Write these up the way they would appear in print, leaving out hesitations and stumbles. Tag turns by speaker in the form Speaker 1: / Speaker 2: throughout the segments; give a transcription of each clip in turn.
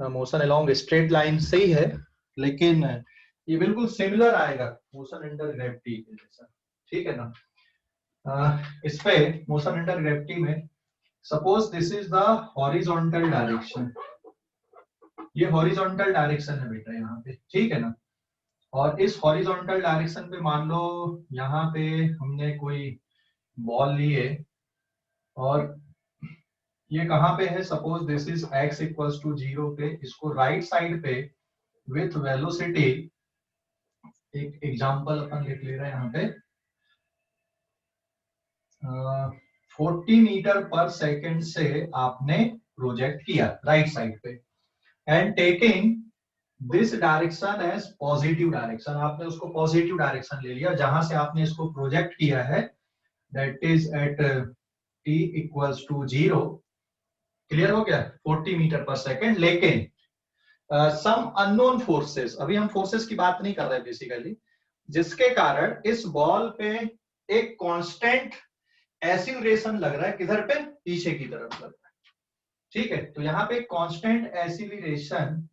Speaker 1: Motion along straight line से ही है, लेकिन ये बिल्कुल सिमिलर आएगा मोशन अंडर ग्रेविटी के जैसा, ठीक है ना। इस पे मोशन अंडर ग्रेविटी में suppose this is the horizontal direction, ये हॉरिजॉन्टल डायरेक्शन है बेटा यहाँ पे, ठीक है ना। और इस हॉरिजॉन्टल डायरेक्शन पे मान लो यहाँ पे हमने कोई बॉल लिए और ये कहाँ पे है, suppose this is x equals to 0 पे, इसको राइट साइड पे विथ वेलोसिटी, एक एग्जांपल अपन लिख ले रहे हैं यहाँ पे 40 मीटर पर सेकेंड से आपने प्रोजेक्ट किया राइट साइड पे and taking this direction as positive direction, आपने उसको पॉजिटिव डायरेक्शन ले लिया जहां से आपने इसको प्रोजेक्ट किया है, that is at t equals to 0। Clear हो गया, 40 मीटर पर सेकेंड। लेकिन सम अननोन फोर्सेस, अभी हम फोर्सेस की बात नहीं कर रहे बेसिकली, जिसके कारण इस बॉल पे एक कांस्टेंट एक्सीलरेशन लग रहा है, किधर पे, पीछे की तरफ लग रहा है, ठीक है। तो यहाँ पे कांस्टेंट एक्सीलरेशन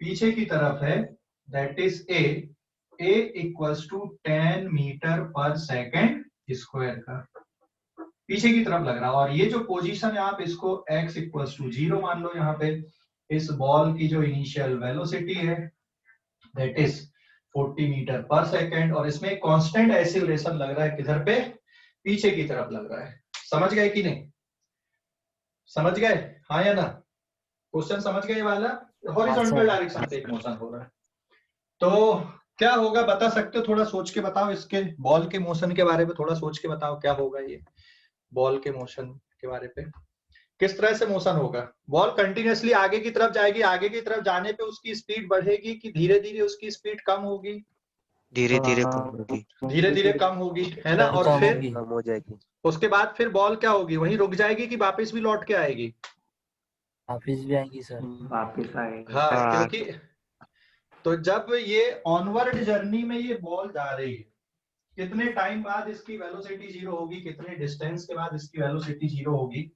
Speaker 1: पीछे की तरफ है, that is a equals to 10 metre per second square का, पीछे की तरफ लग रहा है। और ये जो पोजीशन है आप इसको x इक्वल्स टू 0 मान लो, यहाँ पे इस बॉल की जो इनिशियल वेलोसिटी है that is 40 metre per second, और इसमें कांस्टेंट एक्सीलरेशन लग रहा है किधर पे, पीछे की तरफ लग रहा है। समझ गए कि नहीं, समझ गए, हाँ या ना, क्वेश्चन समझ गए वाला। हॉरिजॉन्टल डायरेक्शन से एक मोशन हो रहा है, तो क्या होगा बता सकते हो, थोड़ा सोच के बताओ, इसके बॉल के मोशन के बारे में थोड़ा सोच के बताओ क्या होगा, ये बॉल के मोशन के बारे पे किस तरह से मोशन होगा। बॉल कंटिन्यूअसली आगे की तरफ जाएगी, आगे की तरफ जाने पे उसकी स्पीड बढ़ेगी कि धीरे धीरे उसकी स्पीड कम होगी,
Speaker 2: धीरे धीरे कम होगी,
Speaker 1: धीरे धीरे कम होगी, है ना। और फिर
Speaker 2: कम हो जाएगी,
Speaker 1: उसके बाद फिर बॉल क्या होगी, वहीं रुक जाएगी कि वापस भी लौट के आएगी,
Speaker 3: वापस भी आएगी सर,
Speaker 4: वापस आएगी।
Speaker 1: हाँ, क्योंकि तो जब ये ऑनवर्ड जर्नी में ये बॉल जा रही है, कितने टाइम बाद इसकी वेलोसिटी 0 होगी, कितने डिस्टेंस के बाद इसकी वेलोसिटी 0 होगी।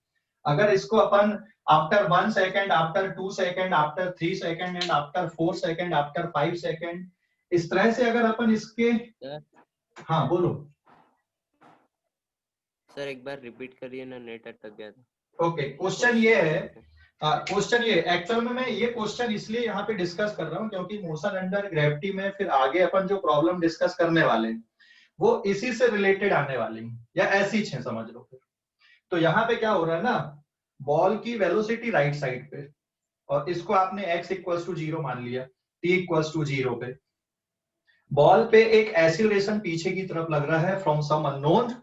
Speaker 1: अगर इसको अपन after 1 second, after 2 second, after 3 second and after 4 second, after 5 second, इस तरह से अगर अपन इसके, हाँ बोलो
Speaker 5: सर, एक बार रिपीट करिए ना, नेट अटक गया था।
Speaker 1: ओके, क्वेश्चन ये है, क्वेश्चन ये एक्चुअल में मैं ये क्वेश्चन इसलिए यहाँ पे डिस्कस कर रहा हूँ क्योंकि मोशन अंडर ग्रेविटी में फिर आगे अपन जो प्रॉब्लम डिस्कस करने वाले हैं वो इसी से रिलेटेड आने वाली हैं या ऐसी ही समझ लो फिर। तो यहाँ पे क्या हो रहा है ना, बॉल की वेलोसिटी राइट साइड पे, और इसको आपने x इक्वल्स टू 0 मान लिया, t इक्वल्स टू 0 पे, बॉल पे एक एक्सीलरेशन पीछे की तरफ लग रहा है फ्रॉम सम अननोन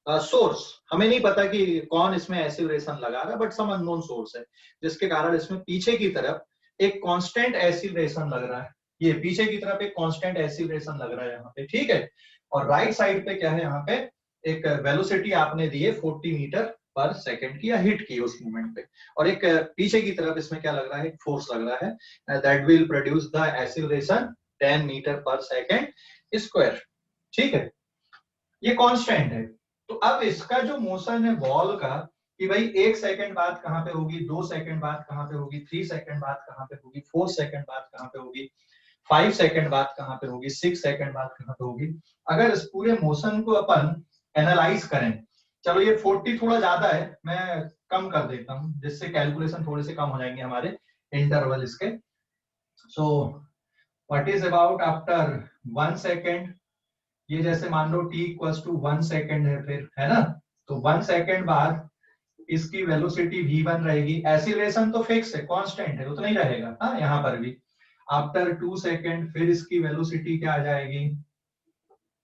Speaker 1: सोर्स, हमें नहीं पता कि कौन इसमें एक्सीलरेशन लगा रहा है, बट सम अननोन सोर्स है जिसके कारण इसमें पीछे की तरफ एक कांस्टेंट एक्सीलरेशन लग रहा है, ये पीछे की तरफ एक कांस्टेंट एक्सीलरेशन लग रहा है यहाँ पे, ठीक है। और राइट साइड पे क्या है, यहाँ पे एक वेलोसिटी आपने दी है 40 मीटर पर सेकेंड की, या हिट की उस मोमेंट पे, और एक पीछे की तरफ इसमें क्या लग रहा है, एक फोर्स लग रहा है that will produce the acceleration 10 metre per second square, ठीक है। ये कांस्टेंट है। तो अब इसका जो मोशन है बॉल का, कि भाई 1 सेकंड बाद कहां पे होगी, 2 सेकंड बाद कहां पे होगी, 3 सेकंड बाद कहां पे होगी, 4 सेकंड बाद कहां पे होगी, 5 सेकंड बाद कहां पे होगी, 6 सेकंड बाद कहां पे होगी। अगर इस पूरे मोशन को अपन एनालाइज करें, चलो ये 40 थोड़ा ज्यादा है, मैं कम कर देता हूं जिससे कैलकुलेशन थोड़े से कम हो जाएंगे हमारे इंटरवल इसके। सो what is about after 1 second, ये जैसे मान लो t इक्वल्स टू 1 सेकेंड है फिर, है ना, तो 1 सेकेंड बाद इसकी वेलोसिटी v1 रहेगी, एक्सीलरेशन तो फिक्स है, कांस्टेंट है, उतना ही रहेगा, हाँ यहाँ पर भी। आफ्टर 2 सेकेंड फिर इसकी वेलोसिटी क्या आ जाएगी,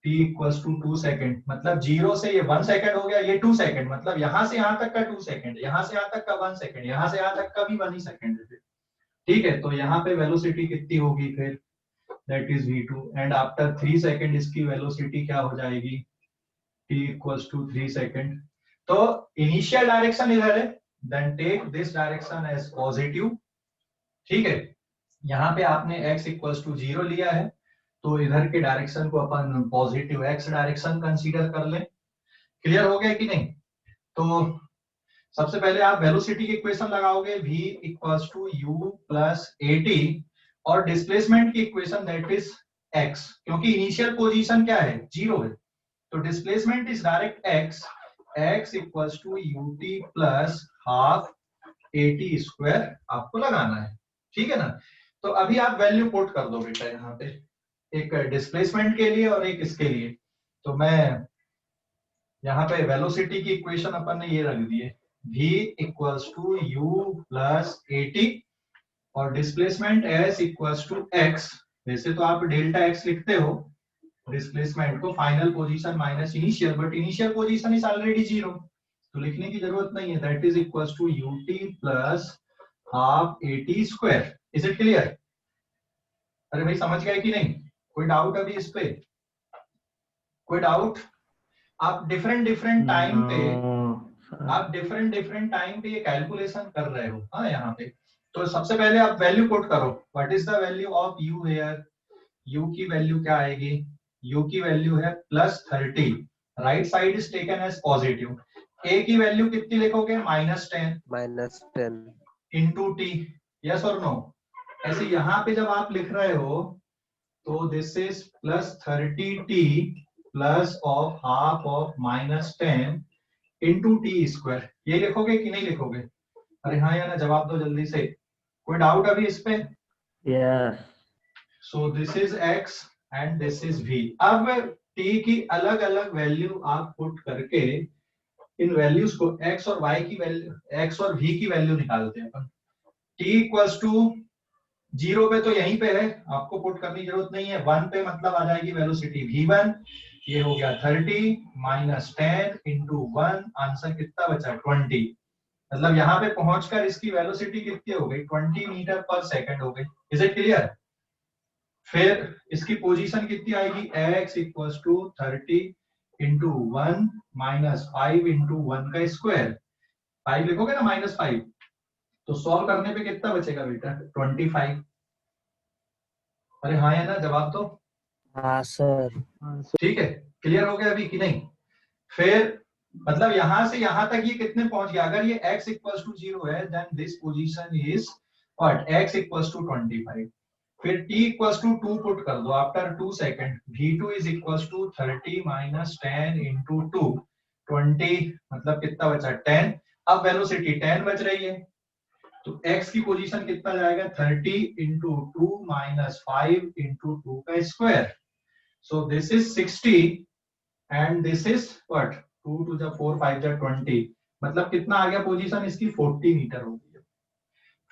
Speaker 1: t इक्वल्स टू 2 सेकेंड, मतलब 0 से ये 1 सेकेंड हो गया, ये 2 सेकेंड, मतलब यहाँ से यहाँ तक का 2 सेकेंड, यहाँ से यहाँ तक का 1 सेकेंड, यहाँ से यहाँ तक का भी 1 ही सेकेंड है, ठीक है। तो यहाँ पे वेलोसिटी कितनी होगी फिर, that is v2, and after 3 second इसकी वेलोसिटी क्या हो जाएगी, t equals to 3 सेकेंड। तो इनिशियल डायरेक्शन इधर है, then take this direction as positive, ठीक है। यहाँ पे आपने x equals to 0 लिया है, तो इधर के डायरेक्शन को अपन पॉजिटिव x डायरेक्शन कंसीडर कर लें। क्लियर हो गया कि नहीं। तो सबसे पहले आप वेलोसिटी की इक्वेशन लगाओगे v equals to u plus at और डिस्प्लेसमेंट की इक्वेशन दैट इज x, क्योंकि इनिशियल पोजीशन क्या है, 0 है, तो displacement is direct x equals to ut plus half at square आपको लगाना है, ठीक है ना। तो अभी आप वैल्यू पुट कर दो बेटा यहाँ पे, एक डिस्प्लेसमेंट के लिए और एक इसके लिए। तो मैं यहाँ पे वेलोसिटी की इक्वेशन अपन ने ये रख दी है, v equals to u plus at और displacement s equals to x। वैसे तो आप डेल्टा x लिखते हो डिस्प्लेसमेंट को, final position minus initial, but initial position is already 0, तो लिखने की जरूरत नहीं है। That is equals to ut plus half at square. Is it clear? अरे भाई समझ गए कि नहीं? कोई डाउट अभी इस पे? कोई डाउट? आप डिफरेंट टाइम पे ये कैलकुलेशन कर रहे हो, हाँ यहाँ पे। तो सबसे पहले आप वैल्यू पुट करो, what is the value of u here. u की वैल्यू क्या आएगी, u की वैल्यू है plus 30, right side is taken as positive. a की वैल्यू कितनी लिखोगे, -10 इंटू टी, यस और नो। ऐसे यहाँ पे जब आप लिख रहे हो तो this is plus 30t plus of half of -10 into T square, ये लिखोगे कि नहीं लिखोगे? अरे हाँ या ना, जवाब दो जल्दी से। कोई डाउट अभी इस पे?
Speaker 3: Yes.
Speaker 1: So this is x and this is v। अब t की अलग अलग वैल्यू आप पुट करके इन वैल्यूज को x और y की वैल्यू, x और v की वैल्यू निकालते हैं अपन। t इक्वल्स टू 0 पे तो यहीं पे है, आपको पुट करने की जरूरत नहीं है। 1 पे मतलब आ जाएगी वेलोसिटी v1, ये हो गया 30 माइनस 10 इंटू 1, आंसर कितना बचा, 20। मतलब यहाँ पे पहुंचकर इसकी वेलोसिटी कितनी हो गई, 20 मीटर पर सेकंड हो गई। Is it clear? फिर इसकी पोजीशन कितनी आएगी, x equals to 30 into 1 minus 5 into 1 का स्क्वायर, 5 लिखोगे ना -5, तो सॉल्व करने पे कितना बचेगा बेटा, 25। अरे हाँ या ना, जवाब तो
Speaker 3: हाँ सर।
Speaker 1: ठीक है, क्लियर हो गया अभी कि नहीं? फिर मतलब यहां से यहां तक ये कितने पहुंच गया, अगर ये x इक्वल्स टू 0 है then this position is what, x equals to 25। फिर t इक्वल्स टू 2 पुट कर दो after 2 second, v2 is equals to 30 minus 10 into 2, 20 मतलब कितना बचा, 10। अब वेलोसिटी 10 बच रही है, तो x की पोजीशन कितना जाएगा, 30 इंटू 2 माइनस 5 इंटू 2 का square, so this is 60 and this is what, 2 to the 4 5 the 20, मतलब कितना आ गया पोजीशन इसकी, 40 मीटर हो गई।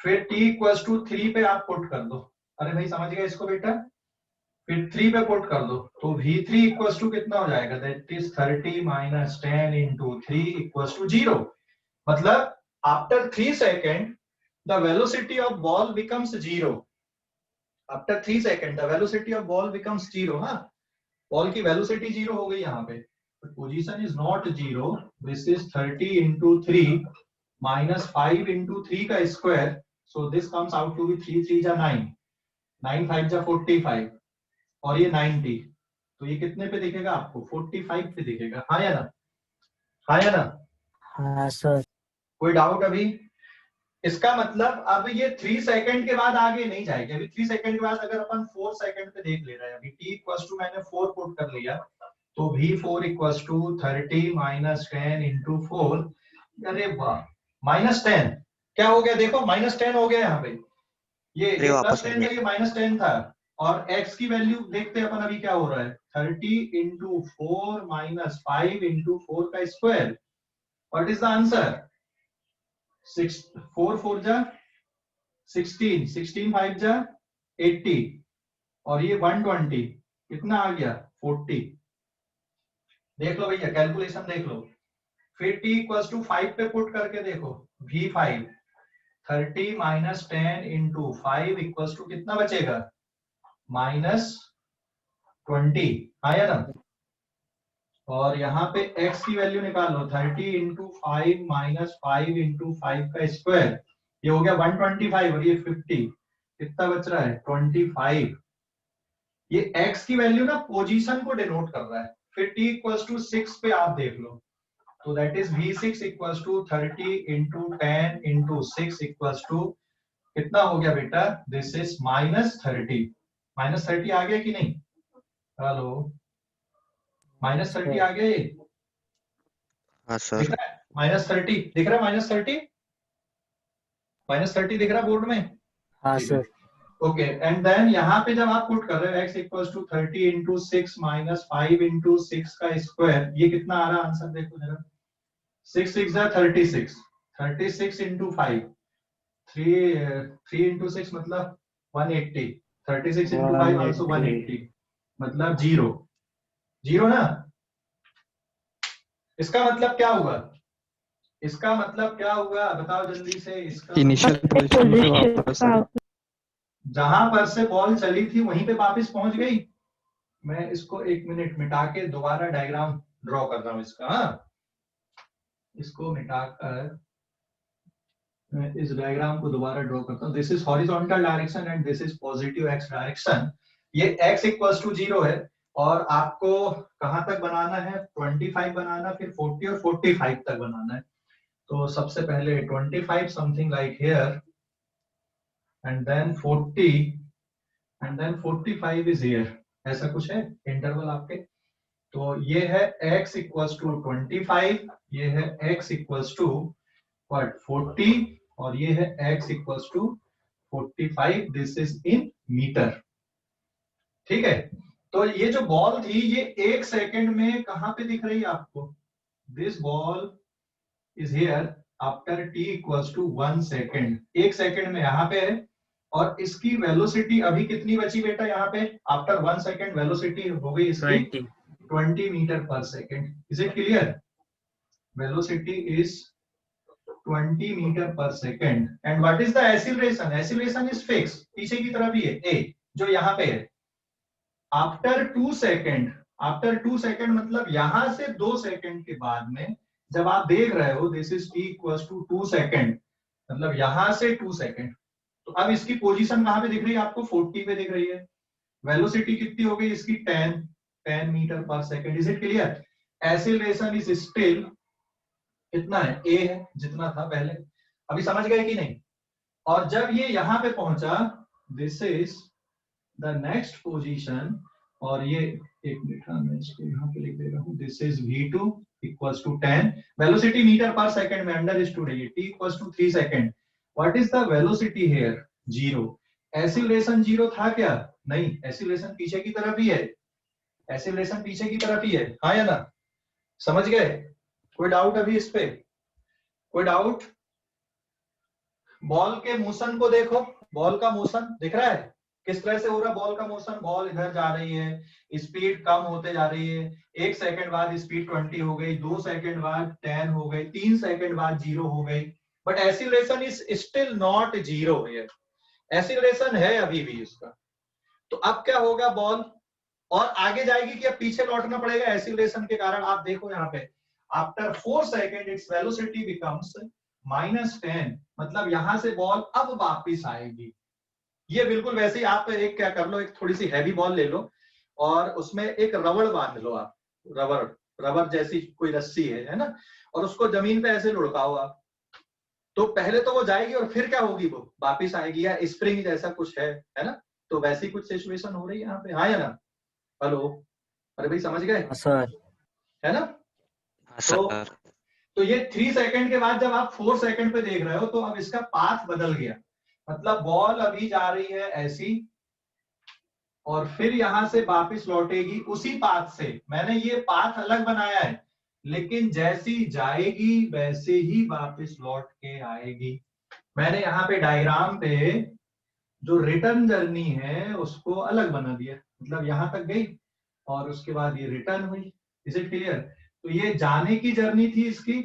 Speaker 1: फिर t इक्वल्स टू 3 पे आप पुट कर दो। अरे भाई समझ गए इसको बेटा? फिर 3 पे पुट कर दो, तो v3 इक्वल्स टू कितना हो जाएगा, that is 30 minus 10 into 3 equals to 0। मतलब after 3 second the velocity of ball becomes 0. After 3 seconds the velocity of ball becomes 0। हाँ, बॉल की वेलोसिटी 0 हो गई यहाँ पे, but position is not 0, this is 30 into 3 minus 5 into 3 का square, so this comes out to be 3 3 जा 9, 9 5 जा 45 और ये 90, तो ये कितने पे दिखेगा आपको, 45 पे दिखेगा। हाँ या ना, हाँ या ना?
Speaker 3: हाँ सर।
Speaker 1: कोई डाउट अभी? इसका मतलब अब ये 3 सेकंड के बाद आगे नहीं जाएगी। अभी 3 सेकंड के बाद अगर अपन 4 सेकंड पे देख ले रहे हैं, अभी t इक्वल्स टू मैंने 4 पुट कर लिया, तो v4 equals to 30 minus 10 into 4, अरे वाह, -10 क्या हो गया, देखो -10 हो गया यहाँ पे, ये प्लस 10 था, ये -10 था, और x की वैल्यू देखते हैं अपन अभी क्या हो रहा है, 30 इंटू 4 माइनस 5 इंटू 4 का square, what is the answer, 4 4 जा 16, 16 5 जा 80 और ये 120, कितना आ गया, 40। देख लो भैया, कैलकुलेशन देख लो। फिर t इक्वल्स टू 5 पे पुट करके देखो, v5 30 minus 10 into 5 equals to कितना बचेगा, -20। आया ना? और यहाँ पे x की वैल्यू निकालो, 30 इंटू 5 माइनस 5 इंटू 5 का स्क्वायर, ये हो गया 125 और ये 50, कितना बच रहा है, 25। ये x की वैल्यू ना पोजीशन को डिनोट कर रहा है। फिर t इक्वल्स टू 6 पे आप देख लो, तो that is v6 equals to 30 into 10 into 6 equals to कितना हो गया बेटा? This is -30। -30 आ गया कि नहीं? हेलो, -30 आ गया ये?
Speaker 2: हाँ सर।
Speaker 1: दिख रहा है -30? दिख रहा है -30? -30 दिख रहा है बोर्ड में?
Speaker 3: हाँ सर।
Speaker 1: ओके, एंड देन यहाँ पे जब आप पुट कर रहे हो x equals to 30 into 6 minus 5 into 6 का स्क्वायर, ये कितना आ रहा है आंसर देखो जरा। 6 6 जा 36, 36 इंटू 5, 3 इंटू 6 मतलब 180, 36 इंटू 5 आल्सो 180, मतलब 0 0 ना। इसका मतलब क्या हुआ? इसका मतलब क्या हुआ बताओ जल्दी से। इसका
Speaker 4: इनिशियल पोजीशन पे वापस आ
Speaker 1: जहां पर से बॉल चली थी वहीं पे वापस पहुंच गई। मैं इसको 1 मिनट मिटा के दोबारा डायग्राम ड्रॉ कर रहा हूं इसका। हाँ, इसको मिटाकर मैं इस डायग्राम को दोबारा ड्रॉ करता हूं। This is horizontal direction and this is positive x direction. ये x इक्वल्स टू 0 है और आपको कहां तक बनाना है? 25 बनाना, फिर 40 और 45 तक बनाना है। तो सबसे पहले 25 something like here and then 40 and then 45 is here, ऐसा कुछ है इंटरवल आपके। तो ये है x इक्वल्स टू 25, ये है x इक्वल्स टू 40 और ये है x equals to 45। This is in metre. ठीक है, तो ये जो बॉल थी ये 1 सेकंड में कहां पे दिख रही है आपको? This ball is here after t equals to 1 second. 1 second में यहाँ पे है और इसकी वेलोसिटी अभी कितनी बची बेटा? यहाँ पे आफ्टर 1 सेकंड वेलोसिटी हो गई इसकी 20 मीटर पर second. Is it clear? Velocity is 20 meter पर second and what is the acceleration? Acceleration is fix, पीछे की तरफ ही है a, जो यहाँ पे है आफ्टर 2 सेकंड। आफ्टर 2 सेकंड मतलब यहां से 2 सेकंड के बाद में जब आप देख रहे हो this is t equals to 2 second, मतलब यहां से 2 सेकंड। तो अब इसकी पोजीशन कहां पे दिख रही है आपको? 40 पे दिख रही है। वेलोसिटी कितनी हो गई इसकी? 10 मीटर पर second. Is it clear? Acceleration is still कितना है? a है, जितना था पहले। अभी समझ गए कि नहीं? और जब ये यहां पे पहुंचा this is the next position और ये एक मिनट मैं इसको यहाँ पे लिख दे रहा हूँ। This is v2 equals to 10, velocity metre पर सेकंड में अंडर स्टूड है, t equals to 3 second. What is the velocity here? 0। Acceleration 0 था क्या? नहीं, एक्सीलरेशन पीछे की तरफ ही है। एक्सीलरेशन पीछे की तरफ ही है, हाँ या ना? समझ गए? कोई डाउट अभी इस पे? कोई डाउट? बॉल के मोशन को देखो, बॉल का मोशन दिख रहा है किस तरह से हो रहा है? बॉल का मोशन, बॉल इधर जा रही है, स्पीड कम होते जा रही है। 1 सेकंड बाद स्पीड 20 हो गई, 2 सेकंड बाद 10 हो गई, 3 सेकंड बाद 0 हो गई, but acceleration is still not 0 here. Acceleration है अभी भी इसका। तो अब क्या होगा? बॉल और आगे जाएगी कि अब पीछे लौटना पड़ेगा एक्सीलरेशन के कारण? आप देखो यहाँ पे after 4 second its velocity becomes -10, मतलब यहां से बॉल अब वापिस आएगी। ये बिल्कुल वैसे ही आप एक क्या कर लो, एक थोड़ी सी हैवी बॉल ले लो और उसमें एक रबड़ बांध लो आप, रबड़ जैसी कोई रस्सी है ना, और उसको जमीन पे ऐसे लुढ़काओ आप। तो पहले तो वो जाएगी और फिर क्या होगी? वो वापिस आएगी, या स्प्रिंग जैसा कुछ है ना? तो वैसी कुछ सिचुएशन हो रही है यहाँ पे, हाँ या ना? हेलो, अरे भाई समझ गए?
Speaker 3: सर।
Speaker 1: है ना?
Speaker 2: हाँ सर।
Speaker 1: तो ये 3 सेकंड के बाद जब आप 4 सेकंड पे देख रहे हो तो अब इसका पाथ बदल गया, मतलब बॉल अभी जा रही है ऐसी और फिर यहां से वापस लौटेगी उसी पाथ से। मैंने ये पाथ अलग बनाया है, लेकिन जैसी जाएगी वैसे ही वापस लौट के आएगी। मैंने यहाँ पे डायग्राम पे जो रिटर्न जर्नी है उसको अलग बना दिया, मतलब यहां तक गई और उसके बाद ये रिटर्न हुई। Is it clear? तो ये जाने की जर्नी थी इसकी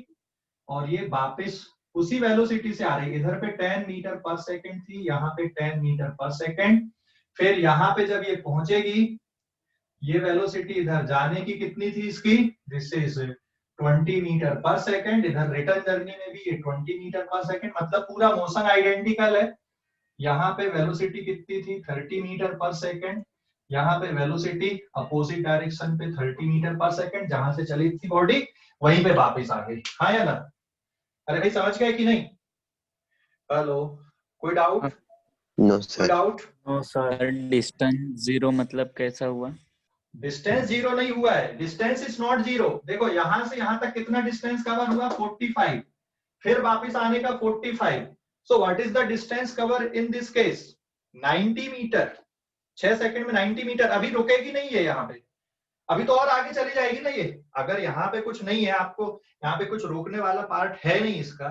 Speaker 1: और ये वापस उसी वेलोसिटी से आ रही है। इधर पे 10 मीटर पर सेकंड थी, यहाँ पे 10 मीटर पर सेकंड। फिर यहाँ पे जब ये पहुंचेगी, ये वेलोसिटी इधर जाने की कितनी थी इसकी? दिस इज 20 मीटर पर सेकंड। इधर रिटर्न जर्नी में भी ये 20 मीटर पर सेकंड, मतलब पूरा मोशन आइडेंटिकल है। यहाँ पे वेलोसिटी कितनी थी? 30 मीटर पर सेकंड। यहाँ पे वेलोसिटी अपोजिट डायरेक्शन पे 30 मीटर पर सेकंड, जहां से चली थी बॉडी वहीं पे वापस आ गई, हाँ या ना? अरे भाई समझ गए कि नहीं? हेलो, कोई डाउट?
Speaker 2: नो
Speaker 1: कोई
Speaker 2: sir.
Speaker 1: Doubt?
Speaker 3: No sir.
Speaker 6: Distance zero मतलब कैसा हुआ?
Speaker 1: डिस्टेंस जीरो नहीं हुआ है, डिस्टेंस इज नॉट जीरो। देखो यहां से यहां तक कितना डिस्टेंस कवर हुआ? 45, फिर वापस आने का 45। So what is the distance cover in this case? 90 metre. 6 second में 90 मीटर। अभी रुकेगी नहीं है यहाँ पे, अभी तो और आगे चली जाएगी ना ये। अगर यहाँ पे कुछ नहीं है, आपको यहाँ पे कुछ रोकने वाला पार्ट है नहीं इसका,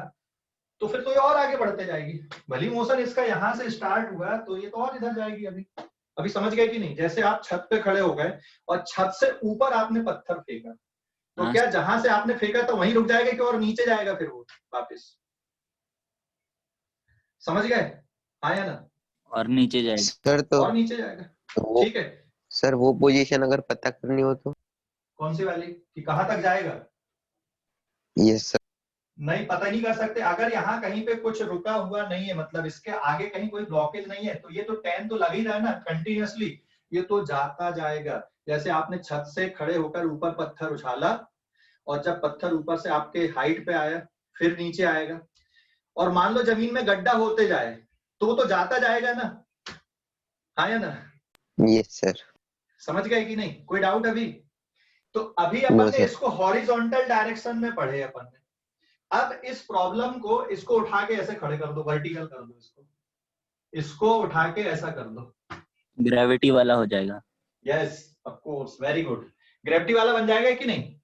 Speaker 1: तो फिर तो ये और आगे बढ़ते जाएगी। भली मोशन इसका यहाँ से स्टार्ट हुआ तो ये तो और इधर जाएगी। अभी समझ गए कि नहीं? जैसे आप छत पे खड़े हो गए और छत से ऊपर आपने पत्थर फेंका, तो
Speaker 6: हाँ।
Speaker 1: क्या जहां से आपने फेंका तो वहीं रुक जाएगा कि और नीचे जाएगा फिर वो वापस? समझ गए? हाँ या ना?
Speaker 6: और नीचे जाएगा।
Speaker 2: सर तो
Speaker 1: और नीचे जाएगा।
Speaker 2: वो
Speaker 1: ठीक है,
Speaker 2: सर वो पोजीशन अगर पता करनी हो तो?
Speaker 1: कौन सी वाली कि कहां तक जाएगा?
Speaker 2: Yes sir.
Speaker 1: नहीं, पता नहीं कर सकते। अगर यहाँ कहीं पे कुछ रुका हुआ नहीं है, मतलब इसके आगे कहीं कोई ब्लॉकेज नहीं है, तो ये तो 10 तो लग ही रहा है ना कंटिन्यूअसली, ये तो जाता जाएगा। जैसे आपने छत से खड़े होकर ऊपर पत्थर उछाला, और जब पत्थर ऊपर से आपके हाइट पे आया फिर नीचे आएगा, और मान लो जमीन में गड्ढा होते जाए, तो वो तो जाता जाएगा ना, हाँ या ना?
Speaker 2: Yes sir.
Speaker 1: समझ गए कि नहीं? कोई डाउट अभी? तो अभी
Speaker 2: No,
Speaker 1: अपन ने
Speaker 2: sir.
Speaker 1: इसको हॉरिजॉन्टल डायरेक्शन में पढ़े अपन ने। अब इस प्रॉब्लम को, इसको उठा के ऐसे खड़े कर दो, वर्टिकल कर दो, इसको उठा के ऐसा कर दो।
Speaker 6: ग्रेविटी वाला हो जाएगा।
Speaker 1: Yes of course, very good. Gravity वाला बन जाएगा कि नहीं?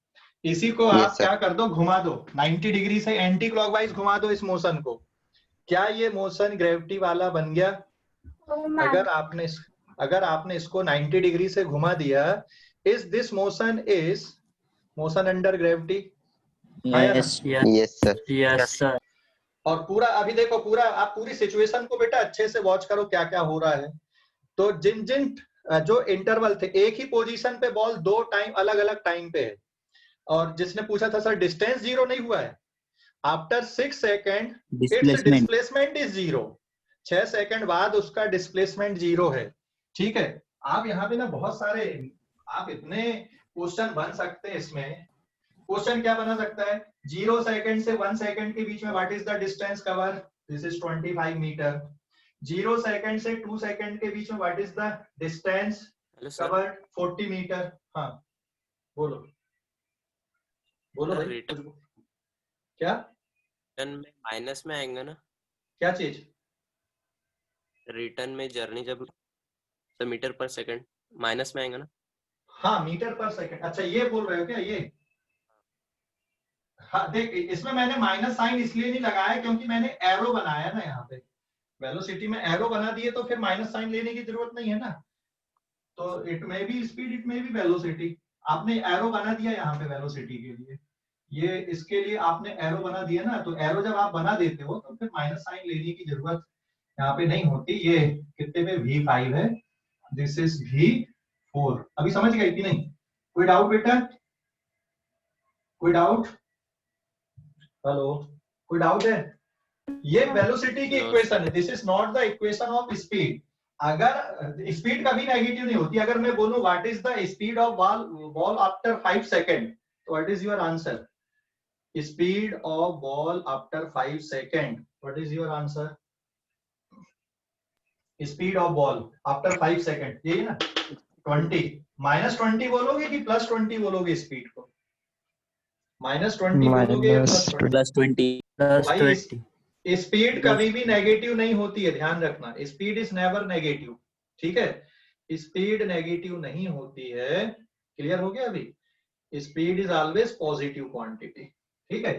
Speaker 1: इसी को
Speaker 2: Yes,
Speaker 1: आप
Speaker 2: sir.
Speaker 1: क्या कर दो, घुमा दो 90 डिग्री से एंटी क्लॉकवाइज घुमा दो इस मोशन को। क्या ये मोशन ग्रेविटी वाला बन गया? अगर आपने इसको 90 डिग्री से घुमा दिया, is this motion is motion under gravity?
Speaker 6: Yes
Speaker 2: yes sir.
Speaker 3: Yes sir.
Speaker 1: और पूरा अभी देखो, पूरा आप पूरी सिचुएशन को बेटा अच्छे से वॉच करो क्या क्या हो रहा है। तो जिन जिन जो इंटरवल थे, एक ही पोजीशन पे बॉल दो टाइम अलग अलग टाइम पे है, और जिसने पूछा था सर डिस्टेंस जीरो नहीं हुआ है, after 6 second it's displacement is zero. 6 second बाद उसका डिस्प्लेसमेंट जीरो है। ठीक है, आप यहाँ पे ना बहुत सारे, आप इतने क्वेश्चन बन सकते हैं इसमें। क्वेश्चन क्या बना सकता है? 0 सेकेंड से 1 सेकेंड के बीच में what is the distance cover? This is 25 metre. 0 second से 2 सेकेंड के बीच में what is the distance cover? 40 metre. हाँ बोलो बोलो भाई।
Speaker 5: रिटर्न
Speaker 1: क्या
Speaker 5: में माइनस में आएगा ना?
Speaker 1: क्या चीज?
Speaker 5: रिटर्न में जर्नी जब तो मीटर पर सेकंड माइनस में आएगा ना?
Speaker 1: हाँ मीटर पर सेकंड। अच्छा ये बोल रहे हो क्या ये? हाँ देख, इसमें मैंने माइनस साइन इसलिए नहीं लगाया क्योंकि मैंने एरो बनाया ना यहाँ पे, वेलोसिटी में एरो बना दिए तो फिर माइनस साइन लेने की जरूरत नहीं है ना। तो it may be speed, it may be velocity. आपने एरो बना दिया यहाँ पे वेलोसिटी के लिए, ये इसके लिए आपने एरो बना दिया ना, तो एरो जब आप बना देते हो तो फिर माइनस साइन लेने की जरूरत यहाँ पे नहीं होती। ये कितने पे V5 है, दिस इज V4। अभी समझ गए कि नहीं? कोई डाउट बेटा? कोई डाउट? हेलो, कोई डाउट है? ये वेलोसिटी की इक्वेशन है, this is not the equation of speed. अगर स्पीड कभी नेगेटिव नहीं होती। अगर मैं बोलूं what is the speed of ball after 5 second, तो what is your answer? Speed of ball after 5 second, what is your answer? Speed of ball after 5 second, यही ना? 20। -20 बोलोगे कि +20 बोलोगे स्पीड को? -20 बोलोगे
Speaker 6: +20।
Speaker 1: भाई स्पीड कभी भी नेगेटिव नहीं होती है, ध्यान रखना। स्पीड इज नेवर नेगेटिव, ठीक है? स्पीड नेगेटिव नहीं होती है, क्लियर हो गया अभी? Speed is always positive quantity, ठीक है?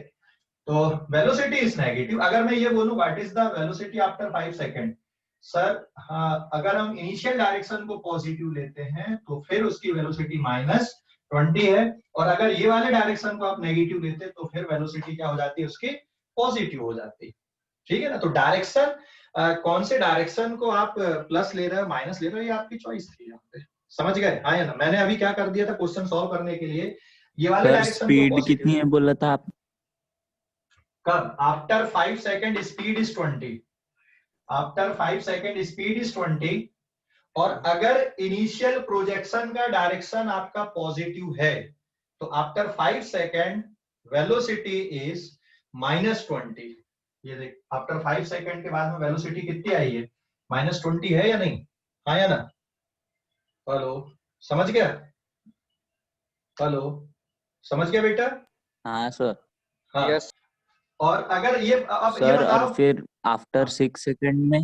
Speaker 1: तो वेलोसिटी इज नेगेटिव। अगर मैं ये बोलूं what is the velocity after 5 second, sir हाँ, अगर हम इनिशियल डायरेक्शन को पॉजिटिव लेते हैं तो फिर उसकी वेलोसिटी -20 है, और अगर ये वाले डायरेक्शन को आप नेगेटिव लेते हैं तो फिर वेलोसिटी क्या हो जाती है उसकी? पॉजिटिव हो जाती है, ठीक है ना? तो डायरेक्शन, कौन से डायरेक्शन को आप प्लस ले रहे हो माइनस ले रहे हो, ये आपकी चॉइस थी यहाँ पे। समझ गए? हाँ या ना? मैंने अभी क्या कर दिया था क्वेश्चन सॉल्व करने के लिए, ये वाले डायरेक्शन
Speaker 6: स्पीड कितनी है बोला था आप?
Speaker 1: कब? After 5 second speed is 20। After 5 second speed is 20, और अगर इनिशियल प्रोजेक्शन का डायरेक्शन आपका पॉजिटिव है तो आफ्टर 5 सेकेंड वेलोसिटी इज -20। ये देख, आफ्टर 5 सेकेंड के बाद में वेलोसिटी कितनी आई है? -20 है या नहीं? हाँ या ना? हेलो, समझ गया? हेलो, समझ गया बेटा?
Speaker 6: हाँ सर।
Speaker 1: हाँ।
Speaker 7: यस
Speaker 1: और अगर ये अब ये
Speaker 6: सर
Speaker 1: बताओ,
Speaker 6: और फिर आफ्टर 6 सेकंड में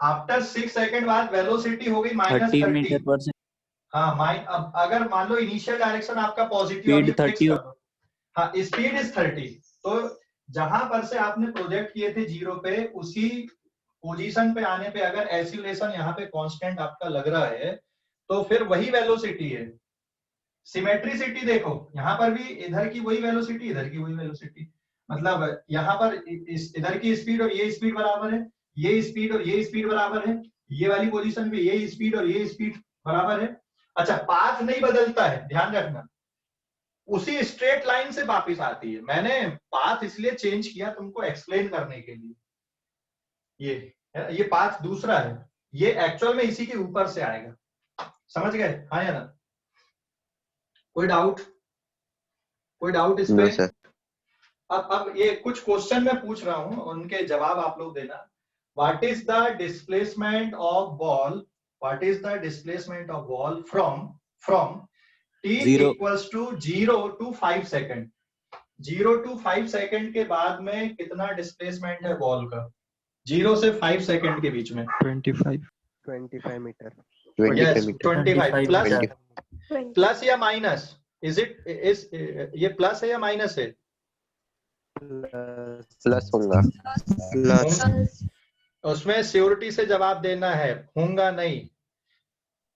Speaker 1: आफ्टर 6 सेकेंड बाद वेलोसिटी हो गई
Speaker 6: 30
Speaker 1: -30।
Speaker 6: मीटर पर सेकंड,
Speaker 1: हाँ, अब अगर मान लो इनिशियल डायरेक्शन आपका पॉजिटिव,
Speaker 6: Speed
Speaker 1: अभी फिक्स
Speaker 6: 30
Speaker 1: कर दो। हाँ, स्पीड इज 30। तो जहां पर से आपने प्रोजेक्ट किए थे 0 पे, उसी पोजीशन पे आने पे अगर एक्सीलरेशन यहाँ पे कांस्टेंट आपका लग रहा है तो फिर वही वेलोसिटी है। सिमेट्रिसिटी देखो, यहाँ पर भी इधर की वही वेलोसिटी, इधर की वही वेलोसिटी, मतलब यहाँ पर इधर की स्पीड और ये स्पीड बराबर है, ये स्पीड और ये स्पीड बराबर है, ये वाली पोजीशन पे ये स्पीड और ये स्पीड बराबर है। अच्छा, पाथ नहीं बदलता है, ध्यान रखना, उसी स्ट्रेट लाइन से वापस आती है। मैंने पाथ इसलिए चेंज किया तुमको एक्सप्लेन करने के लिए। ये पाथ दूसरा है, ये एक्चुअल में इसी के ऊपर से आएगा। समझ गए? हाँ या ना? कोई डाउट? कोई डाउट इस
Speaker 2: नो
Speaker 1: पे?
Speaker 2: सर।
Speaker 1: अब ये कुछ क्वेश्चन मैं पूछ रहा हूं, उनके जवाब आप लोग देना। What is the displacement of ball? What is the displacement of ball from t
Speaker 6: Zero.
Speaker 1: Equals to 0 to 5 second? 0 to 5 second के बाद में कितना डिस्प्लेसमेंट है बॉल का? 0 से 5 सेकेंड के बीच में
Speaker 7: 25 मीटर।
Speaker 2: 25 मीटर।
Speaker 1: 25 प्लस
Speaker 2: 20
Speaker 1: प्लस या माइनस? इज ये प्लस है या माइनस है?
Speaker 2: प्लस होगा। प्लस
Speaker 1: उसमें श्योरिटी से जवाब देना है, होगा नहीं।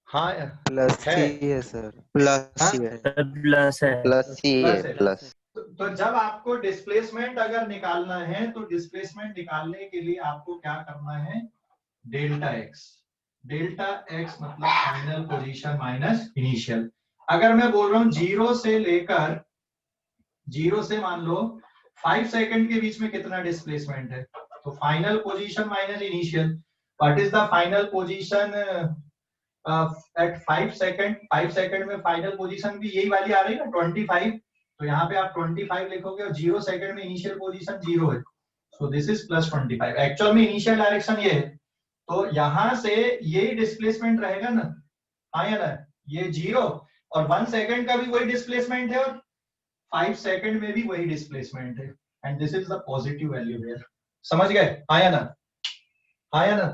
Speaker 1: हाँ
Speaker 7: प्लस
Speaker 1: है।
Speaker 7: ही है सर।
Speaker 2: प्लस
Speaker 1: हाँ?
Speaker 2: ही है।
Speaker 3: प्लस है।
Speaker 2: प्लस ही
Speaker 1: प्लस
Speaker 2: है।
Speaker 1: है।
Speaker 2: प्लस।
Speaker 1: तो जब आपको डिस्प्लेसमेंट अगर निकालना है तो डिस्प्लेसमेंट निकालने के लिए आपको क्या करना है? Delta x. डेल्टा एक्स मतलब फाइनल पोजीशन माइनस इनिशियल। अगर मैं बोल रहा हूं 0 से लेकर 0 से मान लो 5 सेकंड के बीच में कितना डिस्प्लेसमेंट है, तो final position minus initial. What is the final position at 5 second? 5 second में फाइनल पोजीशन भी यही वाली आ रही है ना, 25। तो यहाँ पे आप 25 लिखोगे और 0 सेकंड में इनिशियल पोजीशन 0 है, सो दिस इज +25। एक्चुअल में इनिशियल डायरेक्शन ये है, तो यहां से यही डिस्प्लेसमेंट रहेगा ना? हाँ या ना? ये 0 और 1 सेकंड का भी वही डिस्प्लेसमेंट है और 5 सेकंड में भी वही डिस्प्लेसमेंट है, and this is the positive value here. समझ गए? हाँ या ना? हाँ या ना?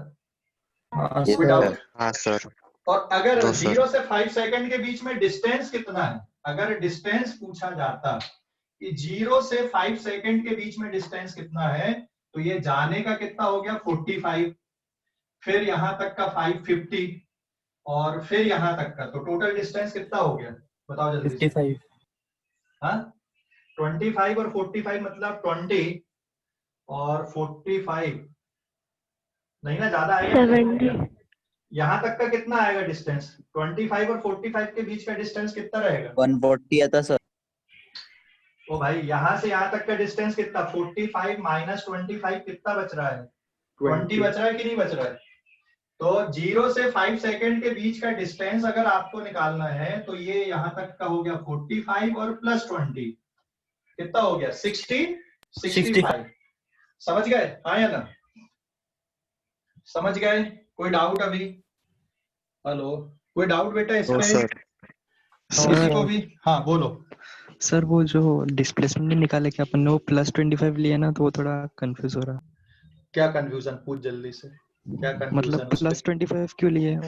Speaker 3: हाँ
Speaker 2: Yes,
Speaker 1: Without-
Speaker 2: sir. हाँ सर।
Speaker 1: और अगर
Speaker 2: No, sir.
Speaker 1: 0 से 5 सेकंड के बीच में डिस्टेंस कितना है, अगर डिस्टेंस पूछा जाता कि 0 से 5 सेकंड के बीच में डिस्टेंस कितना है, तो ये जाने का कितना हो गया 45, फिर यहां तक का 550 और फिर यहां तक का, तो टोटल डिस्टेंस कितना हो गया बताओ जल्दी से।
Speaker 3: 55।
Speaker 1: हाँ, 25 और 45 मतलब 20 और 45 नहीं ना, ज्यादा आएगा।
Speaker 4: 70।
Speaker 1: यहाँ तक का कितना आएगा डिस्टेंस? 25 और 45 के बीच का डिस्टेंस कितना रहेगा?
Speaker 6: 140 आता सर।
Speaker 1: ओ भाई, यहाँ से यहाँ तक का डिस्टेंस कितना? 45 माइनस 25 कितना बच रहा है? 20 बच रहा है कि नहीं बच रहा है? तो 0 से 5 सेकंड के बीच का डिस्टेंस अगर आपको निकालना है तो ये यहाँ तक का हो गया 45 और +20 कितना हो गया? 65। समझ गए? हाँ या ना? समझ गए? कोई डाउट अभी? हेलो, कोई डाउट बेटा इस
Speaker 2: No,
Speaker 1: पे?
Speaker 2: sir.
Speaker 1: किसी को भी? हाँ बोलो।
Speaker 8: सर वो जो डिस्प्लेसमेंट नहीं निकाले कि अपन ने वो +25 लिया ना, तो वो थोड़ा कंफ्यूज हो रहा।
Speaker 1: क्या कंफ्यूजन? पूछ जल्दी से, क्या कंफ्यूजन?
Speaker 8: मतलब +25 क्यों लिए?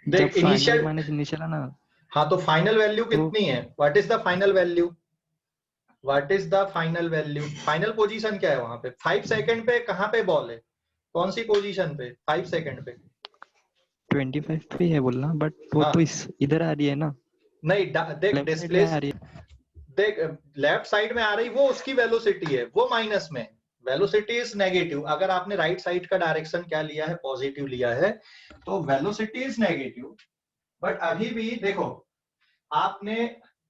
Speaker 1: देख, इनिशियल
Speaker 8: माइनस इनिशियल है ना।
Speaker 1: हाँ, तो फाइनल वैल्यू कितनी है? What is the final value? What is the final value? Final position क्या है वहां पे? 5 सेकंड पे कहाँ पे बॉल है? कौन सी पोजीशन पे? 5 सेकंड पे
Speaker 8: 25 पे है बोलना, बट वो तो इधर आ रही है ना।
Speaker 1: नहीं, देख डिस्प्लेस,
Speaker 8: आ रही है।
Speaker 1: देख लेफ्ट साइड में आ रही, वो उसकी वेलोसिटी है, वो माइनस में। Velocity is negative. अगर आपने राइट साइड का डायरेक्शन क्या लिया है? पॉजिटिव लिया है, तो वेलोसिटी इज नेगेटिव। बट अभी भी देखो, आपने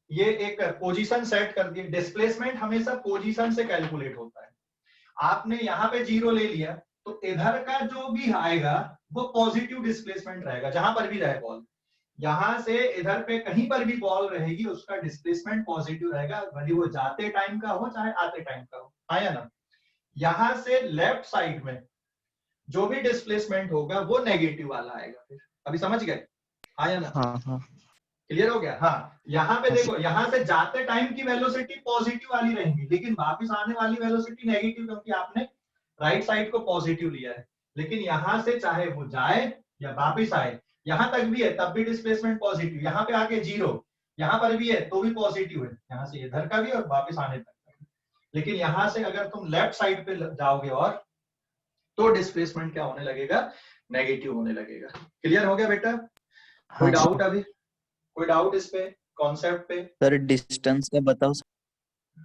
Speaker 1: ये एक पोजीशन सेट कर दी। डिस्प्लेसमेंट हमेशा पोजीशन से कैलकुलेट होता है। आपने यहाँ पे 0 ले लिया, तो इधर का जो भी आएगा वो पॉजिटिव डिस्प्लेसमेंट रहेगा, जहां पर भी रहे बॉल, यहां से इधर पे कहीं पर भी बॉल रहेगी उसका डिस्प्लेसमेंट पॉजिटिव रहेगा, भले वो जाते टाइम का हो चाहे आते टाइम का हो, आया ना। यहां से लेफ्ट साइड में जो भी डिस्प्लेसमेंट होगा वो नेगेटिव वाला आएगा। फिर अभी समझ गए, आया ना?
Speaker 8: हाँ हाँ
Speaker 1: क्लियर हो गया? हाँ, यहाँ पे देखो, यहाँ से जाते टाइम की वेलोसिटी पॉजिटिव वाली रहेंगी, लेकिन वापस आने वाली वेलोसिटी नेगेटिव, क्योंकि आपने राइट साइड को पॉजिटिव लिया है। लेकिन यहाँ से चाहे वो जाए या वापस आए, यहाँ तक भी है तब भी डिस्प्लेसमेंट पॉजिटिव, यहाँ पे आके जीरो, यहाँ पर भी है तो भी पॉजिटिव है, यहाँ से इधर का भी और वापस आने तक का भी। लेकिन यहाँ से अगर तुम लेफ्ट साइड पे जाओगे और तो डिस्प्लेसमेंट क्या होने लगेगा? नेगेटिव होने लगेगा। क्लियर हो गया बेटा? कोई
Speaker 8: हाँ
Speaker 1: डाउट अभी? कोई डाउट इस पे, कॉन्सेप्ट पे?
Speaker 6: सर डिस्टेंस का बताओ सर।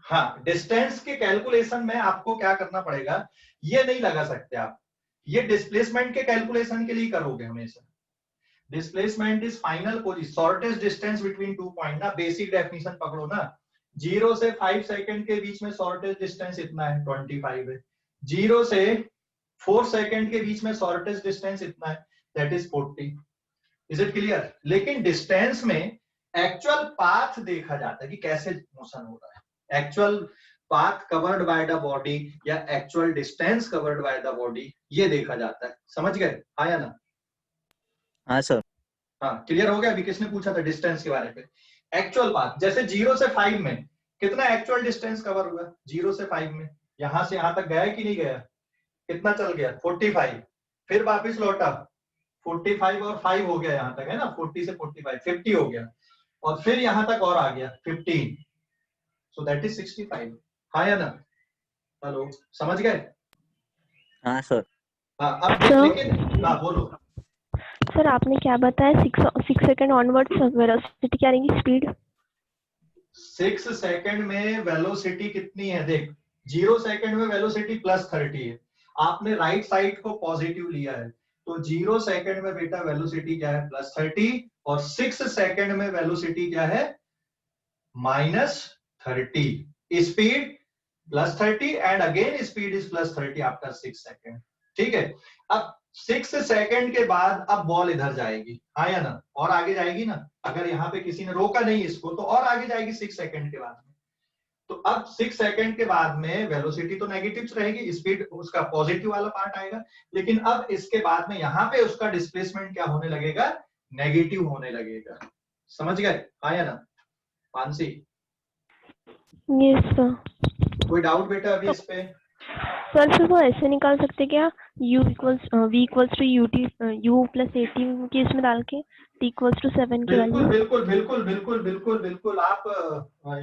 Speaker 1: हाँ, डिस्टेंस के कैलकुलेशन में आपको क्या करना पड़ेगा, ये नहीं लगा सकते आप, ये डिस्प्लेसमेंट के कैलकुलेशन के लिए करोगे हमेशा। Displacement is final position, shortest distance between two point ना, बेसिक डेफिनेशन पकड़ो ना। 0 से 5 सेकंड के बीच में शॉर्टेस्ट डिस्टेंस इतना है, 25 है। 0 से 4 सेकंड के बीच में शॉर्टेस्ट डिस्टेंस इतना है, that is 40। Is it clear? लेकिन डिस्टेंस में एक्चुअल पाथ देखा जाता है कि कैसे मोशन हो रहा है, actual path covered by the body या actual distance covered by the body, ये देखा जाता है। समझ गए? हाँ या ना?
Speaker 6: हाँ सर।
Speaker 1: हाँ, क्लियर हो गया? अभी किसने पूछा था डिस्टेंस के बारे में? एक्चुअल पाथ, जैसे 0 से 5 में कितना एक्चुअल डिस्टेंस कवर हुआ? 0 से 5 में यहां से यहां तक गया कि नहीं गया? कितना चल गया? 45। फिर वापस लौटा, 45 और 5 हो गया यहां तक, है ना? 40 से 45 50 हो गया, और फिर यहां तक और आ गया 15, सो दैट इज 65। हाँ या ना? हेलो, समझ गए?
Speaker 6: हाँ सर।
Speaker 1: हाँ, अब
Speaker 4: सर?
Speaker 1: लेकिन हाँ बोलो।
Speaker 4: सर आपने क्या बताया, 6 सेकंड ऑनवर्ड्स वेलोसिटी क्या रहेंगी, स्पीड?
Speaker 1: 6 सेकंड में वेलोसिटी कितनी है? देख, 0 सेकंड में वेलोसिटी +30 है, आपने राइट साइड को पॉजिटिव लिया है, तो 0 सेकंड में बेटा वेलोसिटी क्या है? +30, और 6 सेकंड में वेलोसिटी क्या है? -30। Speed +30 and again speed is +30 after 6 second. ठीक है, अब 6 सेकंड के बाद अब बॉल इधर जाएगी, हाँ या ना? और आगे जाएगी ना, अगर यहाँ पे किसी ने रोका नहीं इसको तो और आगे जाएगी 6 सेकंड के बाद में। तो अब 6 सेकंड के बाद में वेलोसिटी तो नेगेटिव रहेगी, स्पीड उसका पॉजिटिव वाला पार्ट आएगा, लेकिन अब इसके बाद में यहाँ पे उसका डिस्प्लेसमेंट क्या होने लगेगा? नेगेटिव होने लगेगा। समझ गए? हाँ या ना? Mansi,
Speaker 4: yes sir.
Speaker 1: कोई डाउट बेटा अभी इस पे?
Speaker 4: सर फिर वो ऐसे निकाल सकते क्या, u equals v equals to u plus 18 के इसमें डाल के t इक्वल्स टू 7 की
Speaker 1: बिल्कुल
Speaker 4: वैल्यू?
Speaker 1: बिल्कुल बिल्कुल बिल्कुल बिल्कुल बिल्कुल। आप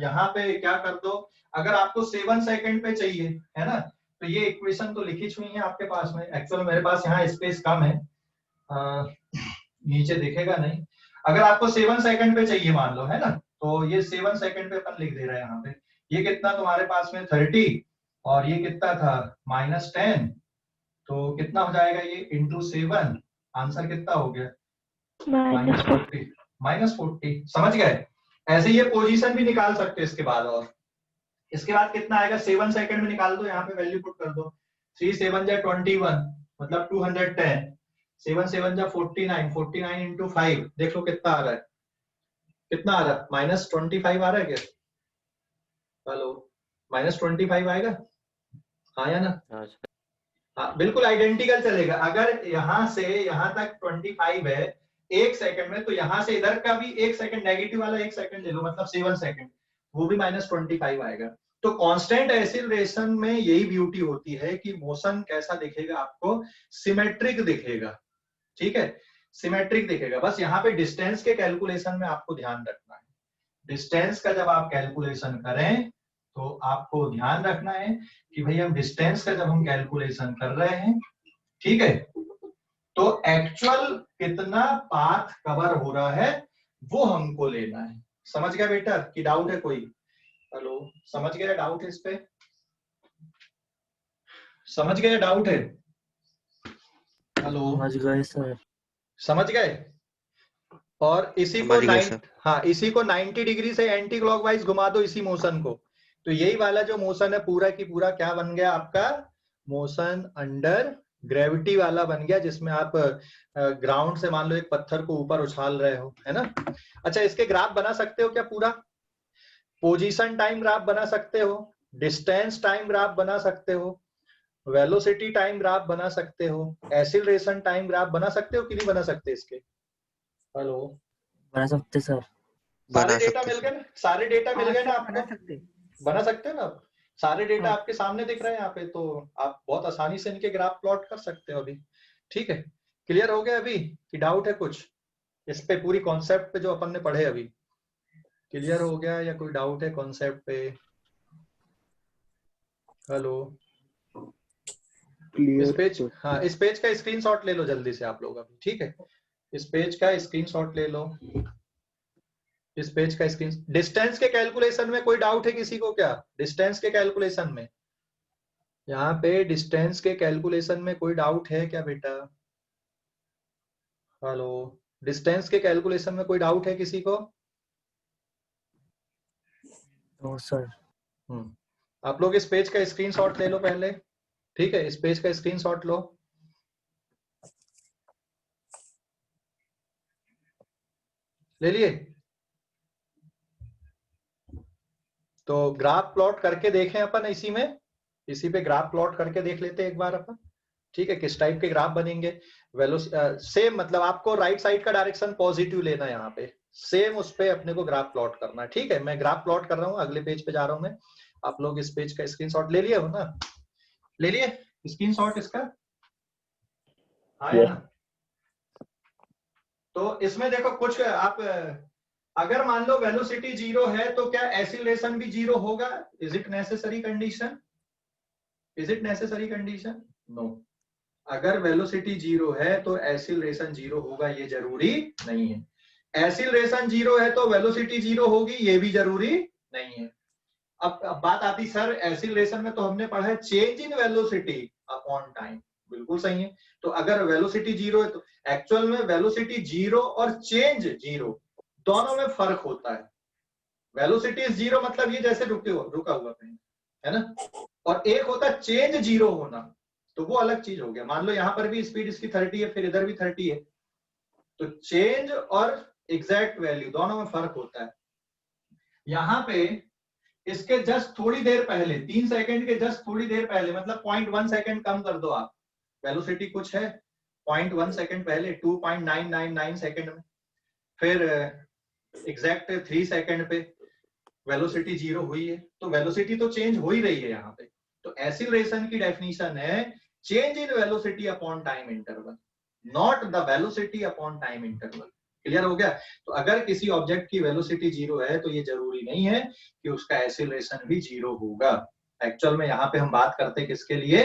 Speaker 1: यहाँ पे क्या कर दो, अगर आपको 7 सेकंड पे चाहिए है ना, तो ये इक्वेशन तो लिखी हुई है आपके पास में। एक्चुअल मेरे पास यहाँ स्पेस कम है, नीचे दिखेगा नहीं। अगर आपको 7 सेकंड पे चाहिए मान लो, है ना, तो ये 7 सेकंड पे अपन लिख दे रहे हैं यहाँ पे। ये कितना तुम्हारे पास में 30, और ये कितना था -10, तो कितना हो जाएगा ये इंटू 7, आंसर कितना हो गया? -40। समझ गए? ऐसे ये पोजीशन भी निकाल सकते हैं इसके बाद, और इसके बाद कितना आएगा? 7 सेकंड में निकाल दो, यहाँ पे वैल्यू पुट कर दो। 3 7 जा 21 मतलब 210, 7 7 जा 49, 49 इंटू 5 देख लो कितना आ रहा है, कितना आ रहा है? -25 आ रहा है क्या? हेलो, -25 आएगा? हाँ या ना?
Speaker 5: हाँ
Speaker 1: हाँ, बिल्कुल आइडेंटिकल चलेगा। अगर यहाँ से यहाँ तक 25 है 1 सेकंड में, तो यहाँ से इधर का भी 1 सेकंड नेगेटिव वाला 1 सेकंड ले लो, मतलब 7 सेकंड, वो भी -25 आएगा। तो कांस्टेंट एक्सीलरेशन में यही ब्यूटी होती है कि मोशन कैसा दिखेगा आपको? सिमेट्रिक दिखेगा। ठीक है, सिमेट्रिक दिखेगा। बस यहाँ पे डिस्टेंस के कैलकुलेशन में आपको ध्यान रखना है। डिस्टेंस का जब आप कैलकुलेशन करें तो आपको ध्यान रखना है कि भाई हम डिस्टेंस का जब हम कैलकुलेशन कर रहे हैं, ठीक है, तो एक्चुअल कितना पाथ कवर हो रहा है वो हमको लेना है। समझ गया बेटा? कि डाउट है कोई? हेलो, समझ गया? डाउट है इस पे? समझ गए? डाउट है? हेलो,
Speaker 3: समझ गए सर।
Speaker 1: समझ गए? और इसी को
Speaker 2: समझ गए सर।
Speaker 1: हाँ, इसी को 90 डिग्री से एंटी क्लॉकवाइज घुमा दो इसी मोशन को, तो यही वाला जो मोशन है पूरा की पूरा क्या बन गया आपका? मोशन अंडर ग्रेविटी वाला बन गया, जिसमें आप ग्राउंड से मान लो एक पत्थर को ऊपर उछाल रहे हो, है ना। अच्छा, इसके ग्राफ बना सकते हो क्या? पूरा पोजीशन टाइम ग्राफ बना सकते हो, डिस्टेंस टाइम ग्राफ बना सकते हो, वेलोसिटी टाइम ग्राफ बना सकते हो, एक्सीलरेशन टाइम ग्राफ बना सकते हो कि नहीं बना सकते इसके? हेलो,
Speaker 3: बना सकते सर।
Speaker 1: सारे
Speaker 2: बना
Speaker 1: डेटा
Speaker 2: सकते
Speaker 1: मिल
Speaker 2: सर।
Speaker 1: गए ना? सारे डेटा मिल गए ना आपको? बना सकते हो ना आप? सारे डेटा
Speaker 3: हाँ।
Speaker 1: आपके सामने दिख रहे हैं यहाँ पे, तो आप बहुत आसानी से इनके ग्राफ प्लॉट कर सकते हो अभी। ठीक है, क्लियर हो गया अभी कि डाउट है कुछ इस पे? पूरी कॉन्सेप्ट पे जो अपन ने पढ़े अभी क्लियर हो गया या कोई डाउट है कॉन्सेप्ट पे? हेलो, इस पेज, हाँ इस पेज का स्क्रीनशॉट ले लो जल्दी से आप लोग अभी। ठीक है, इस पेज का स्क्रीनशॉट ले लो, इस पेज का स्क्रीन। डिस्टेंस के कैलकुलेशन में कोई डाउट है किसी को क्या? डिस्टेंस के कैलकुलेशन में, यहाँ पे डिस्टेंस के कैलकुलेशन में कोई डाउट है क्या बेटा? हेलो, डिस्टेंस के कैलकुलेशन में कोई डाउट है किसी को?
Speaker 3: No sir.
Speaker 1: आप लोग इस पेज का स्क्रीनशॉट ले लो पहले। ठीक है, इस पेज का स्क्रीनशॉट लो। ले लिए? तो ग्राफ प्लॉट करके देखें अपन इसी में, इसी पे ग्राफ प्लॉट करके देख लेते हैं एक बार अपन। ठीक है, किस टाइप के ग्राफ बनेंगे? सेम, मतलब आपको राइट साइड का डायरेक्शन पॉजिटिव लेना है यहाँ पे, सेम उस पे अपने को ग्राफ प्लॉट करना है। ठीक है, मैं ग्राफ प्लॉट कर रहा हूँ, अगले पेज पे जा रहा हूँ मैं। आप लोग इस पेज का स्क्रीनशॉट ले लिए हो ना? ले लिए स्क्रीनशॉट इसका? आया ना? तो इसमें देखो कुछ आप, अगर मान लो वेलोसिटी 0 है तो क्या एक्सीलरेशन भी 0 होगा? Is it necessary condition? Is it necessary condition? No. अगर वेलोसिटी 0 है तो एक्सीलरेशन 0 होगा, ये जरूरी नहीं है। एक्सीलरेशन 0 है तो वेलोसिटी 0 होगी, ये भी जरूरी नहीं है। अब बात आती सर, एक्सीलरेशन में तो हमने पढ़ा है change in velocity upon time. बिल्कुल सही है। तो अगर वेलोसिटी 0 है तो एक्चुअल में वेलोसिटी 0 और चेंज 0 दोनों में फर्क होता है। वेलोसिटी इज 0 मतलब ये जैसे रुका हुआ कहीं, है ना। और एक होता है चेंज 0 होना, तो वो अलग चीज हो गया। मान लो यहाँ पर भी स्पीड इसकी 30 है, फिर इधर भी 30 है, तो चेंज और एग्जैक्ट वैल्यू दोनों में फर्क होता है। यहाँ पे इसके जस्ट थोड़ी देर पहले, 3 सेकंड के जस्ट थोड़ी देर पहले, मतलब 0.1 सेकंड कम कर दो आप, वेलोसिटी कुछ है 0.1 सेकंड पहले 2.999 सेकंड में, फिर एग्जैक्ट 3 सेकंड पे वेलोसिटी 0 हुई है, तो वेलोसिटी तो चेंज हो ही रही है यहाँ पे। तो एक्सीलरेशन की डेफिनेशन है change in velocity upon time interval, not the velocity upon time interval. Clear हो गया? तो अगर किसी ऑब्जेक्ट की वेलोसिटी 0 है तो ये जरूरी नहीं है कि उसका एक्सीलरेशन भी 0 होगा। एक्चुअल में यहाँ पे हम बात करते हैं किसके लिए?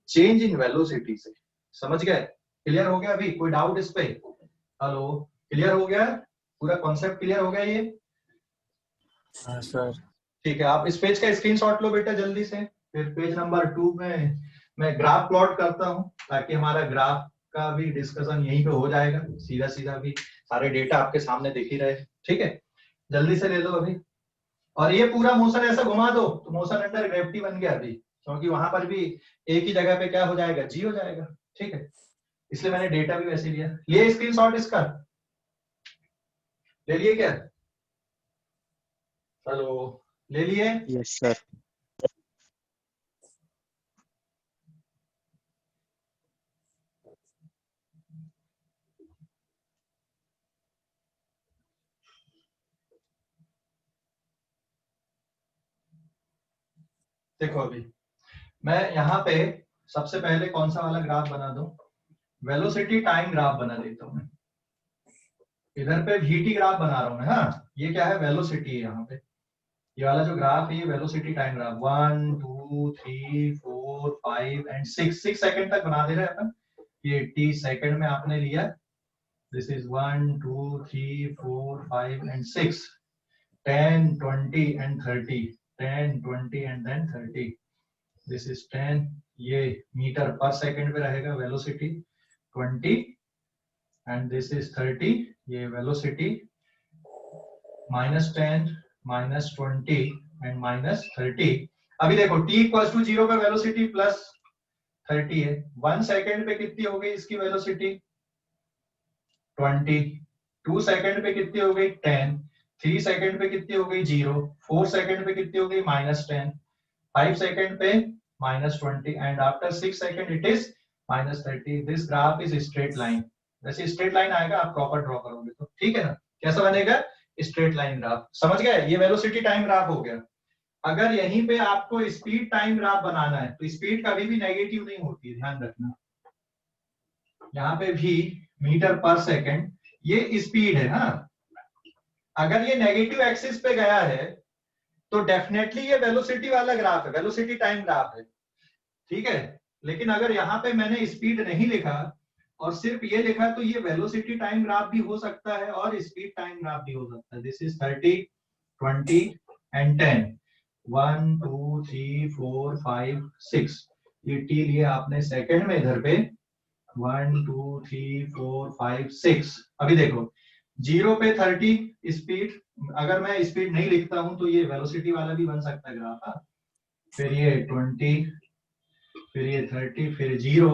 Speaker 1: चेंज इन वेलोसिटी से। समझ गए? क्लियर हो गया? अभी कोई डाउट इस पे? हेलो, क्लियर हो गया? पूरा कॉन्सेप्ट क्लियर हो गया ये?
Speaker 3: हाँ सर।
Speaker 1: ठीक है, आप इस पेज का स्क्रीनशॉट लो बेटा जल्दी से। फिर पेज नंबर 2 में मैं ग्राफ प्लॉट करता हूं, ताकि हमारा ग्राफ का भी डिस्कशन यहीं पे हो जाएगा, सीधा सीधा भी सारे डेटा आपके सामने दिख ही रहे। ठीक है, जल्दी से ले लो अभी। और ये पूरा मोशन ऐसा घुमा दो तो मोशन अंडर ग्रेविटी बन गया अभी, क्योंकि वहां पर भी एक ही जगह पे क्या हो जाएगा? जी हो जाएगा। ठीक है, इसलिए मैंने डेटा भी वैसे लिया। लिए स्क्रीनशॉट इसका? ले लिए क्या? हेलो, ले लिए?
Speaker 2: Yes sir.
Speaker 1: देखो अभी मैं यहाँ पे सबसे पहले कौन सा वाला ग्राफ बना दूं? वेलोसिटी टाइम ग्राफ बना देता हूं मैं। इधर पे VT ग्राफ बना रहा हूं मैं। हाँ, ये क्या है? वेलोसिटी है यहाँ पे। ये वाला जो ग्राफ है ये velocity time graph 1 2 3 4 5 and 6 second तक बना दे रहे हैं अपन। ये t सेकंड में आपने लिया। This is 1 2 3 4 5 and 6, 10 20 and 30, 10 20 and then 30। This is 10, ये मीटर पर सेकंड पे रहेगा वेलोसिटी 20, एंड दिस इज 30, ये वेलोसिटी -10 -20 एंड -30। अभी देखो t = 0 पे वेलोसिटी 30 है। 1 सेकंड पे कितनी हो गई इसकी वेलोसिटी 20, 2 सेकंड पे कितनी हो गई 10, 3 सेकंड पे कितनी हो गई 0, 4 सेकंड पे कितनी हो गई -10, 5 सेकंड पे -20 and after 6 second it is -30। This graph is straight line. वैसे स्ट्रेट लाइन आएगा आप प्रॉपर ड्रॉ करोगे तो, ठीक है ना। कैसा बनेगा स्ट्रेट लाइन ग्राफ, समझ गए। ये वेलोसिटी टाइम ग्राफ हो गया। अगर यहीं पे आपको स्पीड टाइम ग्राफ बनाना है तो स्पीड कभी भी नेगेटिव नहीं होती है, ध्यान रखना। यहाँ पे भी मीटर पर सेकंड ये स्पीड है। हाँ, अगर ये नेगेटिव एक्सिस पे गया है तो डेफिनेटली ये वेलोसिटी वाला ग्राफ है, वेलोसिटी टाइम ग्राफ है, ठीक है। लेकिन अगर यहाँ पे मैंने स्पीड नहीं लिखा और सिर्फ ये लिखा तो ये वेलोसिटी टाइम ग्राफ भी हो सकता है और स्पीड टाइम ग्राफ भी हो सकता है। This is 30, 20 and 10, 1 2 3 4 5 6। ये टी लिया आपने सेकंड में इधर पे 1 2 3 4 5 6। अभी देखो 0 पे 30 स्पीड, अगर मैं स्पीड नहीं लिखता हूं तो ये वेलोसिटी वाला भी बन सकता है ग्राफ। फिर ये 20, फिर ये 30, फिर 0,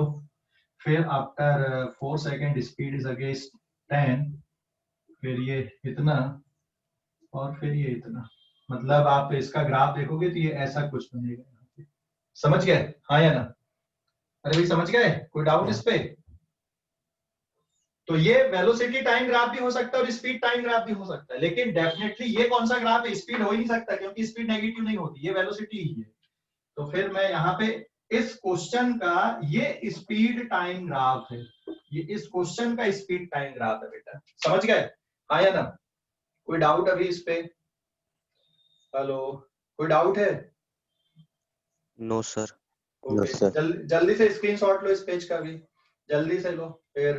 Speaker 1: फिर after 4 second speed is against 10, फिर ये इतना और फिर ये इतना। मतलब आप इसका ग्राफ देखोगे तो ये ऐसा कुछ बनेगा। समझ गए हाँ या ना? अरे भाई समझ गए? कोई डाउट इस पे? तो ये वेलोसिटी टाइम ग्राफ भी हो सकता है और स्पीड टाइम ग्राफ भी हो सकता है, लेकिन डेफिनेटली ये कौन सा ग्राफ है? स्पीड हो ही नहीं सकता क्योंकि स्पीड नेगेटिव नहीं होती, ये वेलोसिटी ही है। तो फिर मैं यहाँ पे इस क्वेश्चन का ये स्पीड टाइम ग्राफ है, ये इस क्वेश्चन का स्पीड टाइम ग्राफ है बेटा। समझ गए हाँ या ना? कोई डाउट अभी इस पे? हेलो, कोई डाउट है?
Speaker 2: No sir.
Speaker 1: ओके, जल्दी से स्क्रीनशॉट लो इस पेज का भी, जल्दी से लो। फिर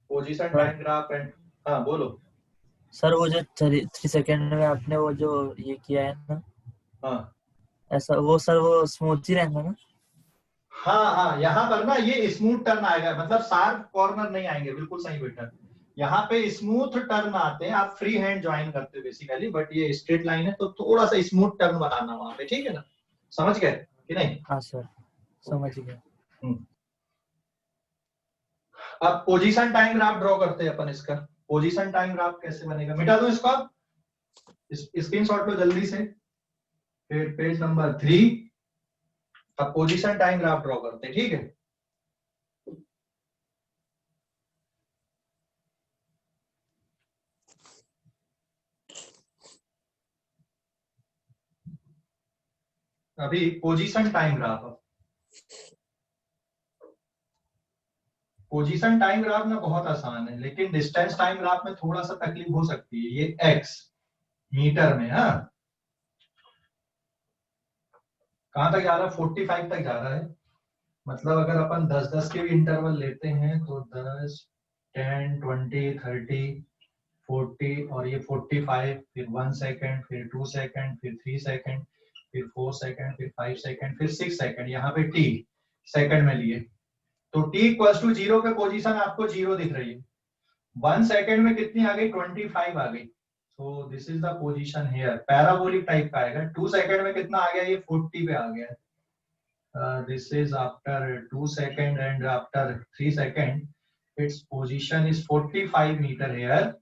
Speaker 1: पोजीशन टाइम ग्राफ एंड हाँ बोलो
Speaker 3: सर। वो जो 3 सेकंड में आपने वो जो ये किया है ना,
Speaker 1: हाँ
Speaker 3: ऐसा वो सर वो स्मूथ ही रहेगा ना?
Speaker 1: हाँ हाँ, यहाँ पर ना ये स्मूथ टर्न आएगा, मतलब शार्प कॉर्नर नहीं आएंगे। बिल्कुल सही बेटा, यहाँ पे स्मूथ टर्न आते हैं। आप फ्री हैंड ज्वाइन करते हो बेसिकली, बट ये स्ट्रेट लाइन है तो थोड़ा सा स्मूथ टर्न बनाना वहां पे, ठीक है ना? समझ गए कि नहीं?
Speaker 3: हाँ सर समझ गया।
Speaker 1: अब पोजीशन टाइम ग्राफ ड्रॉ करते हैं अपन। इसका पोजीशन टाइम ग्राफ कैसे बनेगा? मिटा दो इसको, स्क्रीनशॉट लो जल्दी से। फिर पेज नंबर 3। अब पोजीशन टाइम ग्राफ ड्रॉ करते हैं, ठीक है? अभी position time graph, position time graph में बहुत आसान है, लेकिन डिस्टेंस टाइम ग्राफ में थोड़ा सा तकलीफ हो सकती है। ये x मीटर में, हाँ कहां तक जा रहा है? 45 तक जा रहा है। मतलब अगर अपन 10-10 के भी इंटरवल लेते हैं तो 10, 10, 20, 30, 40 और ये 45, फिर 1 सेकंड, फिर 2 सेकंड, फिर 3 सेकंड, फिर 4 सेकंड, फिर 5 सेकंड, फिर 6 सेकंड। यहाँ पे t सेकंड में लिए तो t इक्वल्स टू 0 पे पोजीशन आपको 0 दिख रही है। 1 सेकंड में कितनी आ गई? 25 आ गई। सो this is the position here. Parabolic type का आएगा। 2 सेकंड में कितना आ गया? ये 40 पे आ गया। This is after 2 second and after 3 second it's position is 45 metre here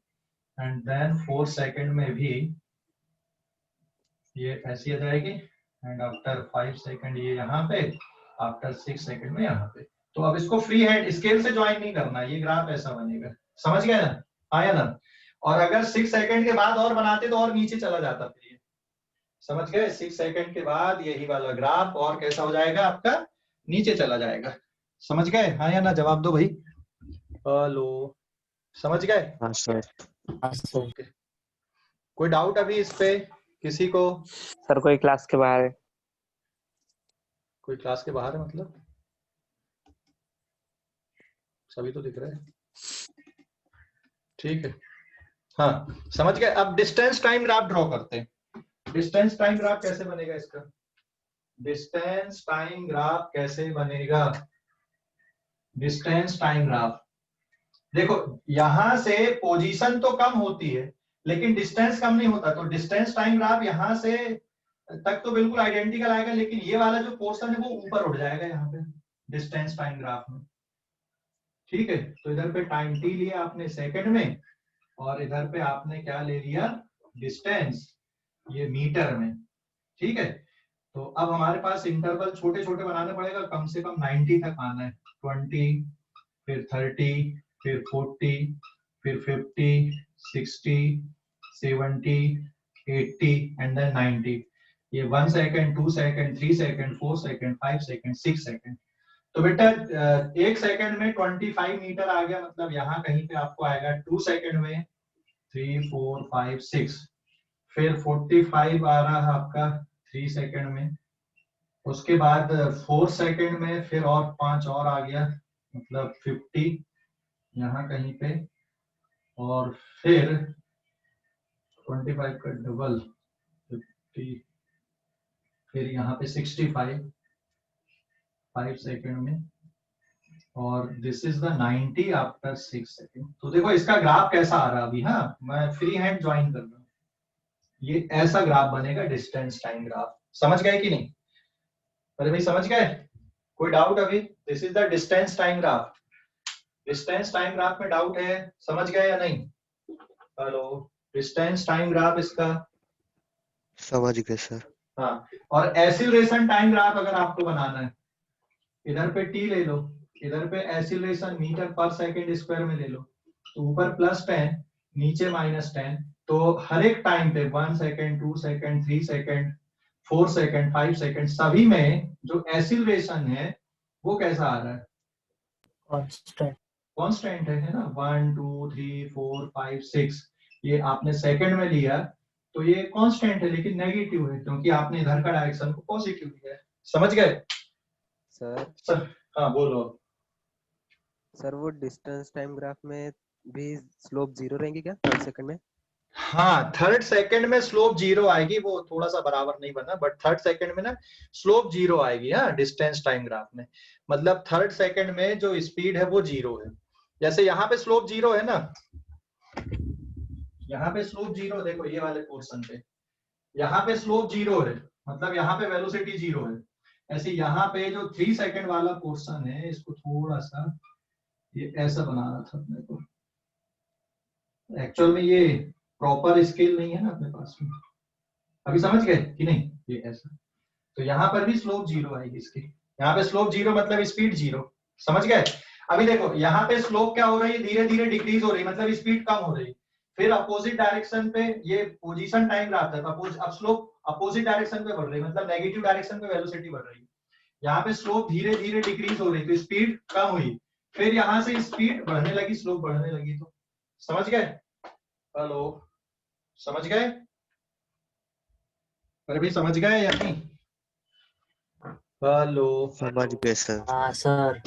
Speaker 1: and then 4 second में भी ये ऐसी आ जाएगी एंड आफ्टर 5 सेकंड ये यहाँ पे, आफ्टर 6 सेकंड में यहाँ पे। तो अब इसको फ्री हैंड स्केल से ज्वाइन नहीं करना, ये ग्राफ ऐसा बनेगा। समझ गए ना? आया ना? और अगर 6 सेकंड के बाद और बनाते तो और नीचे चला जाता फिर ये। समझ गए? 6 सेकंड के बाद यही वाला ग्राफ और कैसा हो जाएगा आपका? नीचे चला जाएगा। समझ गए हाँ या ना? जवाब दो भाई। हेलो, समझ गए?
Speaker 2: हाँ सर।
Speaker 3: हाँ सर।
Speaker 1: कोई डाउट अभी इस पे किसी को?
Speaker 2: सर कोई क्लास के बाहर है?
Speaker 1: कोई क्लास के बाहर है मतलब? सभी तो दिख रहे हैं, ठीक है। हाँ समझ गए। अब डिस्टेंस टाइम ग्राफ ड्रॉ करते हैं। डिस्टेंस टाइम ग्राफ कैसे बनेगा इसका? डिस्टेंस टाइम ग्राफ कैसे बनेगा? डिस्टेंस टाइम ग्राफ देखो, यहां से पोजीशन तो कम होती है लेकिन डिस्टेंस कम नहीं होता। तो डिस्टेंस टाइम ग्राफ यहां से तक तो बिल्कुल आइडेंटिकल आएगा, लेकिन ये वाला जो पोर्शन है वो ऊपर उठ जाएगा यहाँ पे। डिस्टेंस टाइम ग्राफ में, ठीक है। तो इधर पे टाइम टी लिया आपने सेकंड में, और इधर पे आपने क्या ले लिया, डिस्टेंस, ये मीटर में, ठीक है। तो अब हमारे पास इंटरवल छोटे छोटे बनाने पड़ेगा, कम से कम 90 तक आना है। 20, फिर 30, फिर 40, फिर 50, 60, 70, 80 एंड देन 90। ये 1 second, 2 second, 3 second, 4 second, 5 second, 6 second. तो बेटा 1 सेकेंड में 25 मीटर आ गया, मतलब यहाँ कहीं पे आपको आएगा 2 सेकेंड में 3, 4, 5, 6, फिर 45 आ रहा है आपका 3 सेकेंड में, उसके बाद 4 सेकेंड में फिर और 5 और आ गया, मतलब 50 यहाँ कहीं पे, और फिर 25 का डबल 50, फिर यहाँ पे 65 5 सेकेंड में, और this is the 90 after 6 second. तो देखो इसका ग्राफ कैसा आ रहा है अभी, हाँ मैं फ्री हैंड ज्वाइन कर रहा हूँ, ये ऐसा ग्राफ बनेगा डिस्टेंस टाइम ग्राफ। समझ गए कि नहीं? अरे भाई समझ गए? कोई डाउट अभी? This is the distance time graph. Distance time graph में डाउट है? समझ गए या नहीं? हेलो, डिस्टेंस टाइम ग्राफ इसका
Speaker 2: समझ गए सर।
Speaker 1: हाँ, और एक्सीलरेशन टाइम ग्राफ अगर आपको बनाना है, इधर पे टी ले लो, इधर पे acceleration metre per second square में ले लो, तो ऊपर +10 नीचे -10, तो हर एक टाइम पे 1 second, 2 second, 3 second, 4 second, 5 second, सभी में जो एक्सीलरेशन है वो कैसा आ रहा है?
Speaker 3: कांस्टेंट।
Speaker 1: कांस्टेंट है ना। 1, 2, 3, 4, 5, 6, ये आपने सेकंड में लिया तो ये कांस्टेंट है, लेकिन नेगेटिव है क्योंकि आपने इधर का डायरेक्शन को पॉजिटिव लिया है। समझ गए
Speaker 7: सर?
Speaker 1: हाँ बोलो।
Speaker 7: सर वो डिस्टेंस टाइम ग्राफ में भी स्लोप 0 रहेंगी क्या थर्ड सेकंड में?
Speaker 1: हाँ, थर्ड सेकंड में स्लोप 0 आएगी, वो थोड़ा सा बराबर नहीं बना, बट थर्ड सेकंड में ना स्लोप 0 आएगी। हाँ, डिस्टेंस टाइम ग्राफ में मतलब थर्ड सेकंड में जो स्पीड है वो 0 है। जैसे यहाँ पे स्लोप 0 है ना, यहाँ पे स्लोप 0, देखो ये वाले पोर्शन पे यहाँ पे स्लोप 0 है, मतलब यहाँ पे वेलोसिटी 0 है। ऐसे यहाँ पे जो 3 सेकंड वाला पोर्शन है, इसको थोड़ा सा ये ऐसा बनाना था अपने को। एक्चुअल में ये प्रॉपर स्केल नहीं है ना अपने पास में, अभी समझ गए कि नहीं? ये ऐसा, तो यहाँ पर भी स्लोप 0 आएगी इसकी। यहाँ पे स्लोप 0 मतलब स्पीड 0। समझ गए? अभी देखो यहाँ पे स्लोप क्या हो रही है, धीरे धीरे डिक्रीज हो रही है, मतलब स्पीड कम हो रही है। फिर अपोजिट डायरेक्शन पे ये पोजीशन टाइम ग्राफ था, अब स्लोप अपोजिट डायरेक्शन पे बढ़ रही है, मतलब नेगेटिव डायरेक्शन पे वेलोसिटी बढ़ रही है। यहाँ पे स्लोप धीरे धीरे डिक्रीज हो रही, तो स्पीड कम हुई, फिर यहाँ से स्पीड बढ़ने लगी, स्लोप बढ़ने लगी। तो समझ गए? हेलो, समझ गए? अरे भाई समझ गए या नहीं? हेलो,
Speaker 2: समझ गए सर।
Speaker 3: हाँ सर।